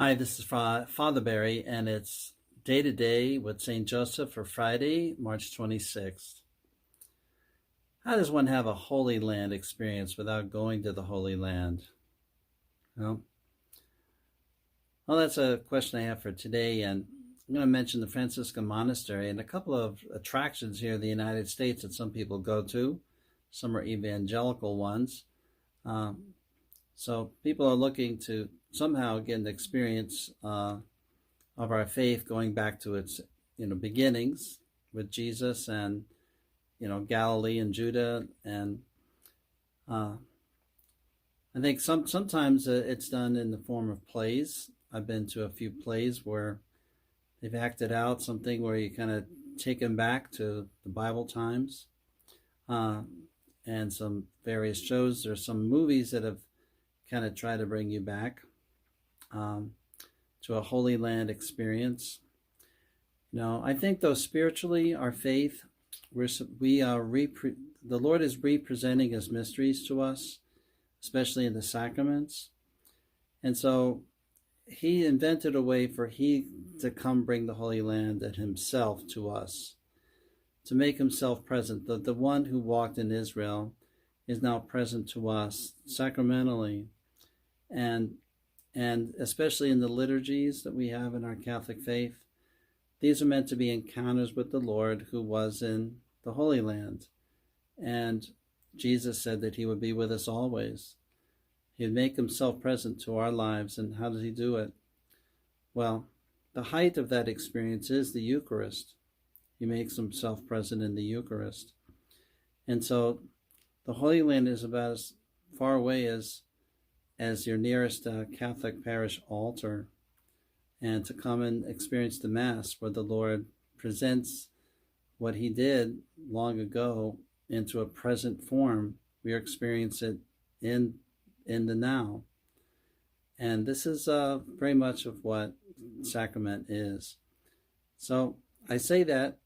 Hi, this is Father Barry, and it's Day to Day with St. Joseph for Friday, March 26th. How does one have a Holy Land experience without going to the Holy Land? Well, that's a question I have for today, and I'm going to mention the Franciscan Monastery and a couple of attractions here in the United States that some people go to. Some are evangelical ones. Um, so people are looking to somehow get an experience of our faith going back to its beginnings with Jesus and Galilee and Judah. And uh, I think sometimes it's done in the form of plays. I've been to a few plays where they've acted out something where you kind of take them back to the Bible times, uh, and some various shows. There's some movies that have kind of tried to bring you back um, to a Holy Land experience. I think though spiritually, our faith, the Lord is representing His mysteries to us, especially in the sacraments, and so He invented a way for He to come bring the Holy Land and Himself to us, to make Himself present. The one who walked in Israel is now present to us sacramentally, and especially in the liturgies that we have in our Catholic faith. These are meant to be encounters with the Lord who was in the Holy Land. And Jesus said that He would be with us always. He would make Himself present to our lives. And how does He do it? Well, the height of that experience is the Eucharist. He makes Himself present in the Eucharist. And so the Holy Land is about as far away as your nearest Catholic parish altar, and to come and experience the Mass where the Lord presents what He did long ago into a present form. We experience it in the now. And this is very much of what sacrament is. So I say that,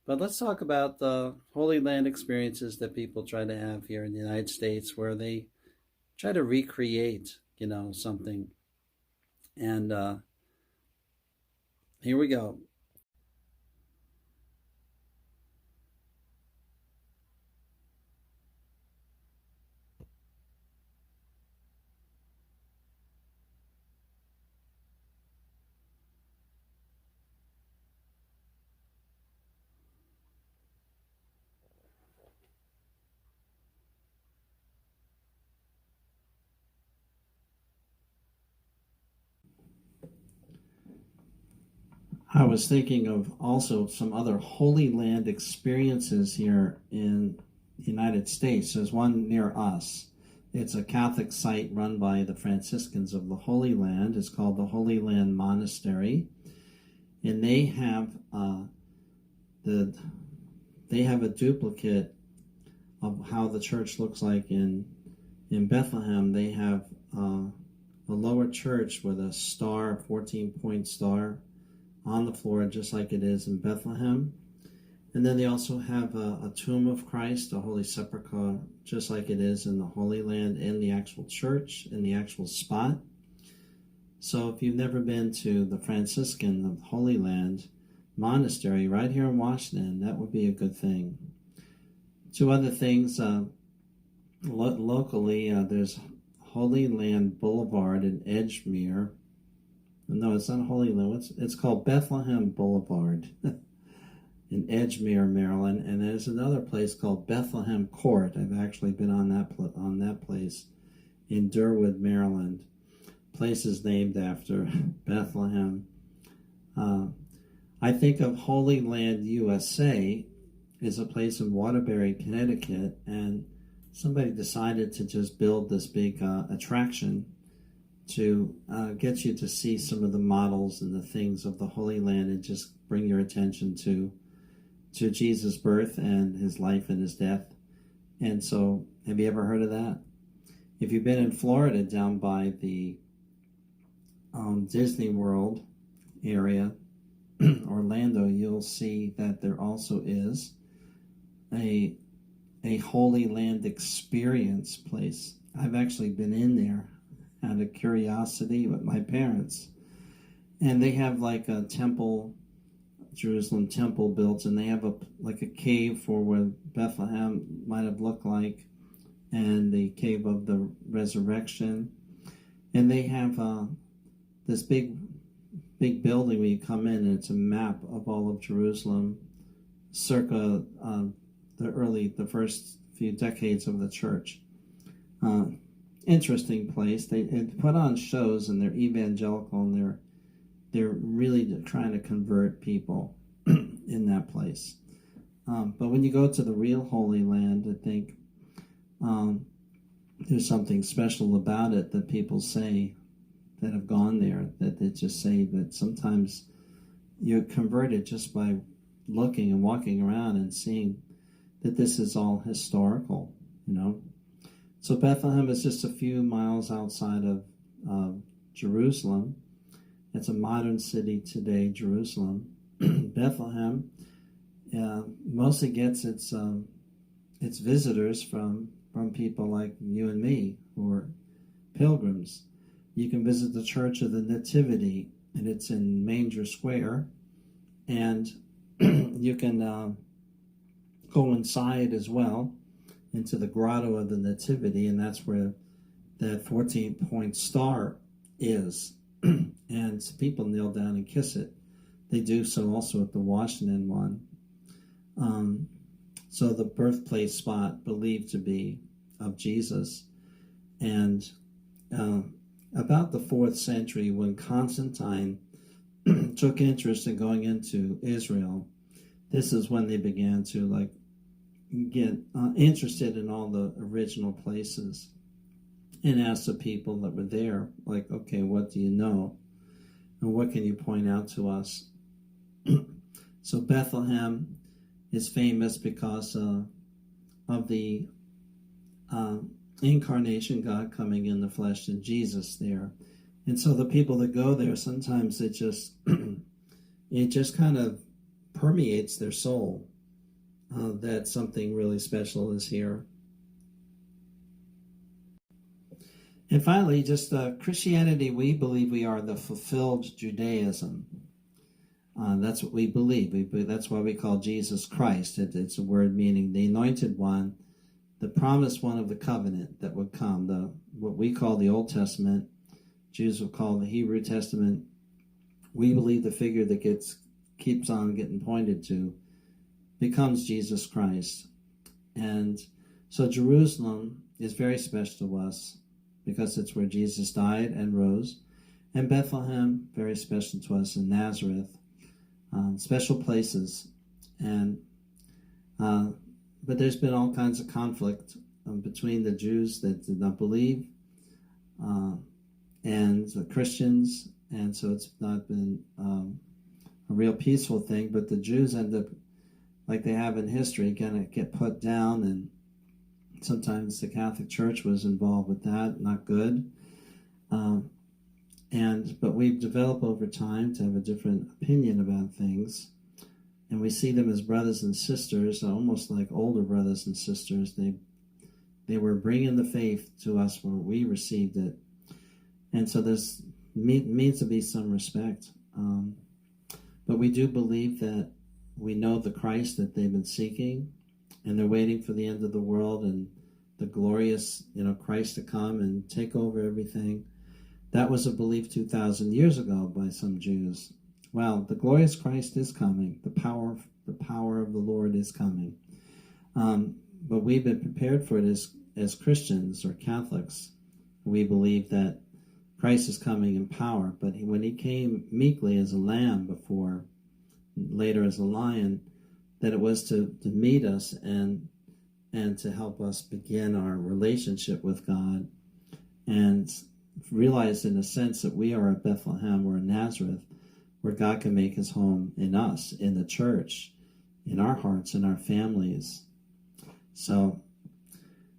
but let's talk about the Holy Land experiences that people try to have here in the United States, where they try to recreate, something. And here we go. I was thinking of also some other Holy Land experiences here in the United States. There's one near us. It's a Catholic site run by the Franciscans of the Holy Land. It's called the Holy Land Monastery, and they have a duplicate of how the church looks like in Bethlehem. They have a lower church with a star, 14-point star, on the floor, just like it is in Bethlehem. And then they also have a tomb of Christ, a Holy Sepulchre, just like it is in the Holy Land, in the actual church, in the actual spot. So if you've never been to the Franciscan of the Holy Land Monastery right here in Washington, that would be a good thing. Two other things, locally, there's Holy Land Boulevard in Edgemere. No, it's not Holy Land. It's called Bethlehem Boulevard in Edgemere, Maryland. And there's another place called Bethlehem Court. I've actually been on that place in Durwood, Maryland. Place is named after Bethlehem. I think of Holy Land USA is a place in Waterbury, Connecticut, and somebody decided to just build this big attraction to get you to see some of the models and the things of the Holy Land, and just bring your attention to Jesus' birth and His life and His death. And so, have you ever heard of that? If you've been in Florida, down by the Disney World area, Orlando, you'll see that there also is a Holy Land experience place. I've actually been in there out of curiosity with my parents. And they have like a temple, Jerusalem temple built, and they have like a cave for where Bethlehem might have looked like, and the cave of the resurrection. And they have this big building where you come in, and it's a map of all of Jerusalem circa the first few decades of the church. Interesting place. They put on shows, and they're evangelical, and they're really trying to convert people in that place. But when you go to the real Holy Land, I think there's something special about it that people say that have gone there, that they just say that sometimes you're converted just by looking and walking around and seeing that this is all historical, you know. So Bethlehem is just a few miles outside of Jerusalem. It's a modern city today, Jerusalem. Bethlehem mostly gets its visitors from people like you and me, who are pilgrims. You can visit the Church of the Nativity, and it's in Manger Square, and you can go inside as well into the Grotto of the Nativity, and that's where that 14-point star is. And people kneel down and kiss it. They do so also at the Washington one. So the birthplace spot believed to be of Jesus. And about the 4th century, when Constantine took interest in going into Israel, this is when they began to get interested in all the original places, and asked the people that were there, like, okay, what do you know? And what can you point out to us? So Bethlehem is famous because of the incarnation, God coming in the flesh, and Jesus there. And so the people that go there, sometimes it just kind of permeates their soul that something really special is here. And finally, just Christianity, we believe we are the fulfilled Judaism. That's what we believe. That's why we call Jesus Christ. It's a word meaning the anointed one, the promised one of the covenant that would come, what we call the Old Testament, Jews will call the Hebrew Testament. We believe the figure that keeps on getting pointed to becomes Jesus Christ. And so Jerusalem is very special to us, because it's where Jesus died and rose. And Bethlehem, very special to us, in Nazareth, special places. And but there's been all kinds of conflict between the Jews that did not believe and the Christians, and so it's not been a real peaceful thing. But the Jews end up, like they have in history, gonna get put down, and sometimes the Catholic Church was involved with that, not good. But we've developed over time to have a different opinion about things. And we see them as brothers and sisters, almost like older brothers and sisters. They were bringing the faith to us where we received it. And so there's needs to be some respect. But we do believe that we know the Christ that they've been seeking, and they're waiting for the end of the world and the glorious, Christ to come and take over everything. That was a belief 2,000 years ago by some Jews. Well, the glorious Christ is coming. The power of the Lord is coming. But we've been prepared for it as Christians or Catholics. We believe that Christ is coming in power, but when he came meekly as a lamb before, later as a lion, that it was to meet us and to help us begin our relationship with God, and realize in a sense that we are at Bethlehem or in Nazareth, where God can make his home in us, in the church, in our hearts, in our families. So,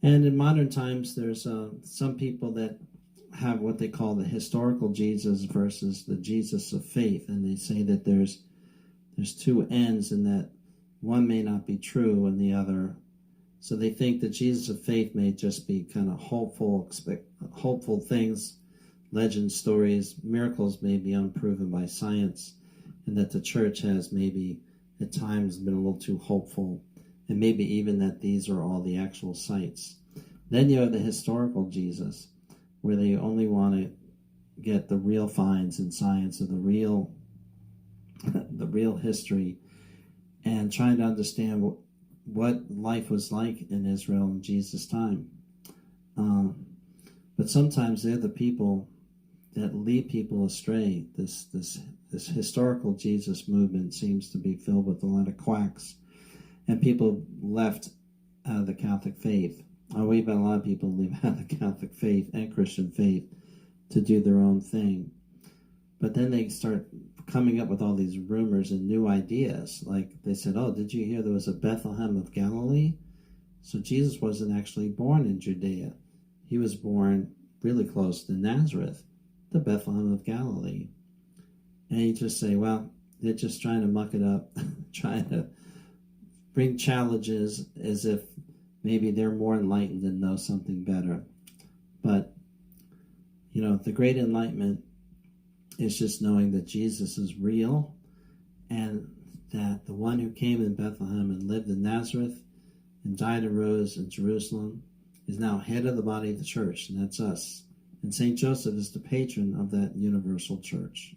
and in modern times, there's some people that have what they call the historical Jesus versus the Jesus of faith, and they say that there's two ends, and that one may not be true and the other. So they think that Jesus of faith may just be kind of hopeful things legend stories, miracles may be unproven by science, and that the church has maybe at times been a little too hopeful, and maybe even that these are all the actual sites. Then you have the historical Jesus, where they only want to get the real finds in science of the real history, and trying to understand what life was like in Israel in Jesus' time. But sometimes they're the people that lead people astray. This historical Jesus movement seems to be filled with a lot of quacks, and people left out of the Catholic faith. We've had a lot of people leave out of the Catholic faith and Christian faith to do their own thing. But then they start coming up with all these rumors and new ideas. Like they said, oh, did you hear there was a Bethlehem of Galilee? So Jesus wasn't actually born in Judea. He was born really close to Nazareth, the Bethlehem of Galilee. And you just say, well, they're just trying to muck it up, trying to bring challenges as if maybe they're more enlightened and know something better. But, the great enlightenment is just knowing that Jesus is real, and that the one who came in Bethlehem and lived in Nazareth and died and rose in Jerusalem is now head of the body of the church, and that's us. And St. Joseph is the patron of that universal church.